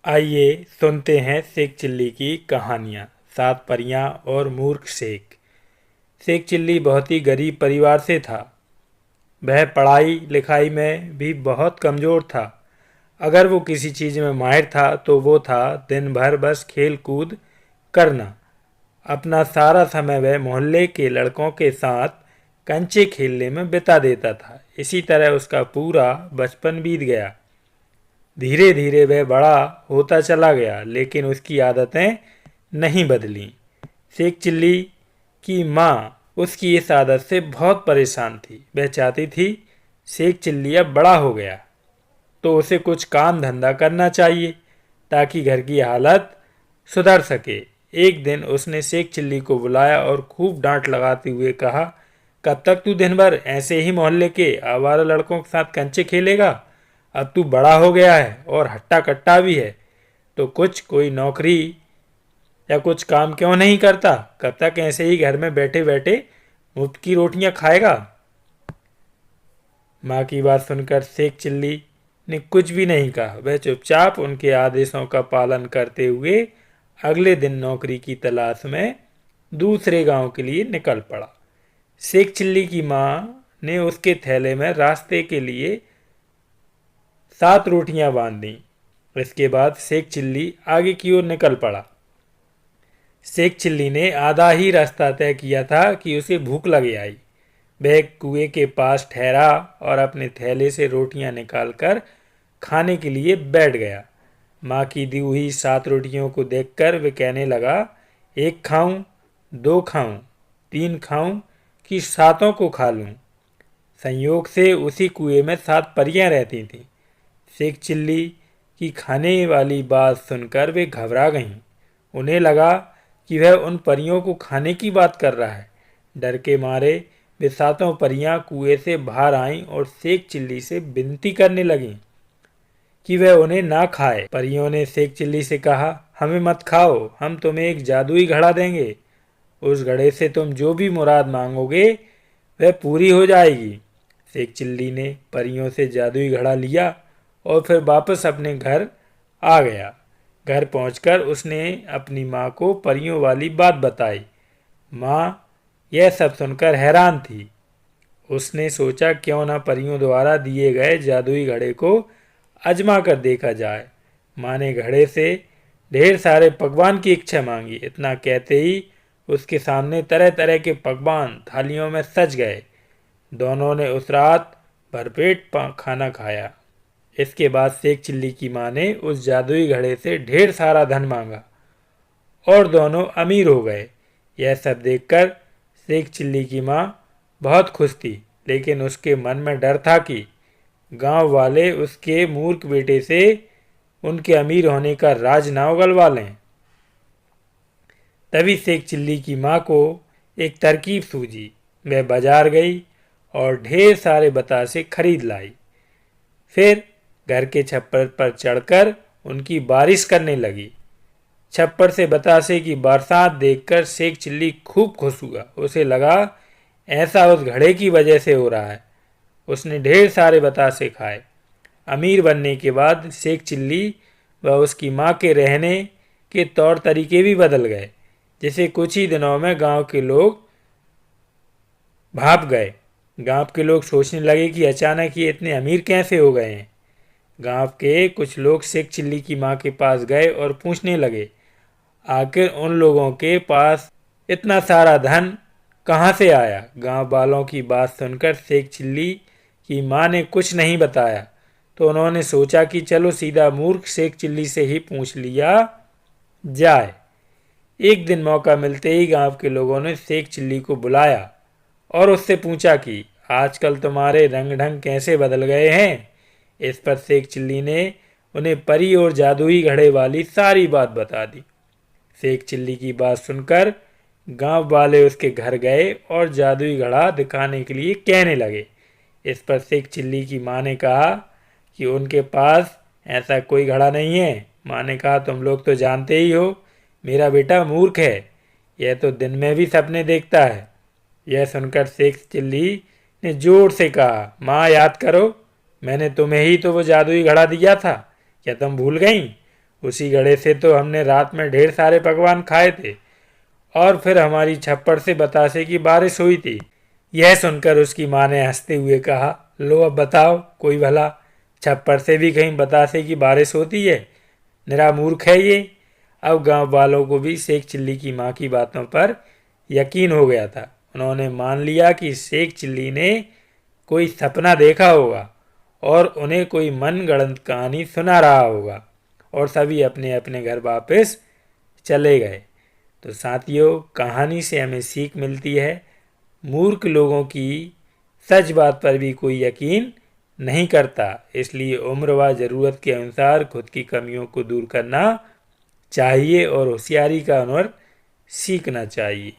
आइए सुनते हैं शेख चिल्ली की कहानियाँ। सात परियाँ और मूर्ख शेख। शेख चिल्ली बहुत ही गरीब परिवार से था। वह पढ़ाई लिखाई में भी बहुत कमज़ोर था। अगर वो किसी चीज़ में माहिर था तो वो था दिन भर बस खेल कूद करना। अपना सारा समय वह मोहल्ले के लड़कों के साथ कंचे खेलने में बिता देता था। इसी तरह उसका पूरा बचपन बीत गया। धीरे धीरे वह बड़ा होता चला गया, लेकिन उसकी आदतें नहीं बदलीं। शेख चिल्ली की माँ उसकी इस आदत से बहुत परेशान थी। वह चाहती थी शेख चिल्ली अब बड़ा हो गया तो उसे कुछ काम धंधा करना चाहिए ताकि घर की हालत सुधर सके। एक दिन उसने शेख चिल्ली को बुलाया और खूब डांट लगाते हुए कहा, कब तक तू दिन भर ऐसे ही मोहल्ले के आवारा लड़कों के साथ कंचे खेलेगा? अब तू बड़ा हो गया है और हट्टा कट्टा भी है, तो कोई नौकरी या कुछ काम क्यों नहीं करता? कब तक ऐसे ही घर में बैठे बैठे मुफ्त की रोटियां खाएगा? माँ की बात सुनकर शेख चिल्ली ने कुछ भी नहीं कहा। वह चुपचाप उनके आदेशों का पालन करते हुए अगले दिन नौकरी की तलाश में दूसरे गांव के लिए निकल पड़ा। शेख चिल्ली की माँ ने उसके थैले में रास्ते के लिए 7 रोटियां बांध दी। इसके बाद शेख चिल्ली आगे की ओर निकल पड़ा। शेख चिल्ली ने आधा ही रास्ता तय किया था कि उसे भूख लग आई। वह कुएं के पास ठहरा और अपने थैले से रोटियां निकालकर खाने के लिए बैठ गया। माँ की दी हुई 7 रोटियों को देखकर वह कहने लगा, एक खाऊं, दो खाऊं, तीन खाऊं कि सातों को खा लूं। संयोग से उसी कुएं में 7 परियां रहती थीं। शेख चिल्ली की खाने वाली बात सुनकर वे घबरा गईं। उन्हें लगा कि वह उन परियों को खाने की बात कर रहा है। डर के मारे वे सातों परियां कुएं से बाहर आईं और शेख चिल्ली से विनती करने लगीं कि वह उन्हें ना खाए। परियों ने शेख चिल्ली से कहा, हमें मत खाओ, हम तुम्हें एक जादुई घड़ा देंगे। उस घड़े से तुम जो भी मुराद मांगोगे वह पूरी हो जाएगी। शेख चिल्ली ने परियों से जादुई घड़ा लिया और फिर वापस अपने घर आ गया। घर पहुंचकर उसने अपनी माँ को परियों वाली बात बताई। माँ यह सब सुनकर हैरान थी। उसने सोचा क्यों न परियों द्वारा दिए गए जादुई घड़े को आजमा कर देखा जाए। माँ ने घड़े से ढेर सारे पकवान की इच्छा मांगी। इतना कहते ही उसके सामने तरह तरह के पकवान थालियों में सज गए। दोनों ने उस रात भरपेट खाना खाया। इसके बाद शेख चिल्ली की माँ ने उस जादुई घड़े से ढेर सारा धन मांगा और दोनों अमीर हो गए। यह सब देखकर शेख चिल्ली की माँ बहुत खुश थी, लेकिन उसके मन में डर था कि गांव वाले उसके मूर्ख बेटे से उनके अमीर होने का राज ना उगलवा लें। तभी शेख चिल्ली की माँ को एक तरकीब सूझी। वह बाजार गई और ढेर सारे बतासे खरीद लाई। फिर घर के छप्पर पर चढ़कर उनकी बारिश करने लगी। छप्पर से बतासे की बरसात देखकर शेख चिल्ली खूब खुश हुआ। उसे लगा ऐसा उस घड़े की वजह से हो रहा है। उसने ढेर सारे बतासे खाए। अमीर बनने के बाद शेख चिल्ली व उसकी माँ के रहने के तौर तरीके भी बदल गए, जिसे कुछ ही दिनों में गांव के लोग भाप गए। गांव के लोग सोचने लगे कि अचानक ये इतने अमीर कैसे हो गए हैं। गांव के कुछ लोग शेख चिल्ली की माँ के पास गए और पूछने लगे, आखिर उन लोगों के पास इतना सारा धन कहाँ से आया? गांव वालों की बात सुनकर शेख चिल्ली की माँ ने कुछ नहीं बताया, तो उन्होंने सोचा कि चलो सीधा मूर्ख शेख चिल्ली से ही पूछ लिया जाए। एक दिन मौका मिलते ही गांव के लोगों ने शेख चिल्ली को बुलाया और उससे पूछा कि आजकल तुम्हारे रंग ढंग कैसे बदल गए हैं। इस पर शेख चिल्ली ने उन्हें परी और जादुई घड़े वाली सारी बात बता दी। शेख चिल्ली की बात सुनकर गांव वाले उसके घर गए और जादुई घड़ा दिखाने के लिए कहने लगे। इस पर शेख चिल्ली की माँ ने कहा कि उनके पास ऐसा कोई घड़ा नहीं है। माँ ने कहा, तुम लोग तो जानते ही हो मेरा बेटा मूर्ख है, यह तो दिन में भी सपने देखता है। यह सुनकर शेख चिल्ली ने जोर से कहा, माँ याद करो, मैंने तुम्हें ही तो वो जादुई घड़ा दिया था, क्या तुम भूल गईं? उसी घड़े से तो हमने रात में ढेर सारे पकवान खाए थे और फिर हमारी छप्पर से बतासे की बारिश हुई थी। यह सुनकर उसकी माँ ने हंसते हुए कहा, लो अब बताओ कोई भला, छप्पर से भी कहीं बतासे की बारिश होती है? निरा मूर्ख है ये। अब गांव वालों को भी शेख चिल्ली की माँ की बातों पर यकीन हो गया था। उन्होंने मान लिया कि शेख चिल्ली ने कोई सपना देखा होगा और उन्हें कोई मनगढ़ंत कहानी सुना रहा होगा, और सभी अपने अपने घर वापस चले गए। तो साथियों, कहानी से हमें सीख मिलती है, मूर्ख लोगों की सच बात पर भी कोई यकीन नहीं करता। इसलिए उम्र व ज़रूरत के अनुसार खुद की कमियों को दूर करना चाहिए और होशियारी का हुनर सीखना चाहिए।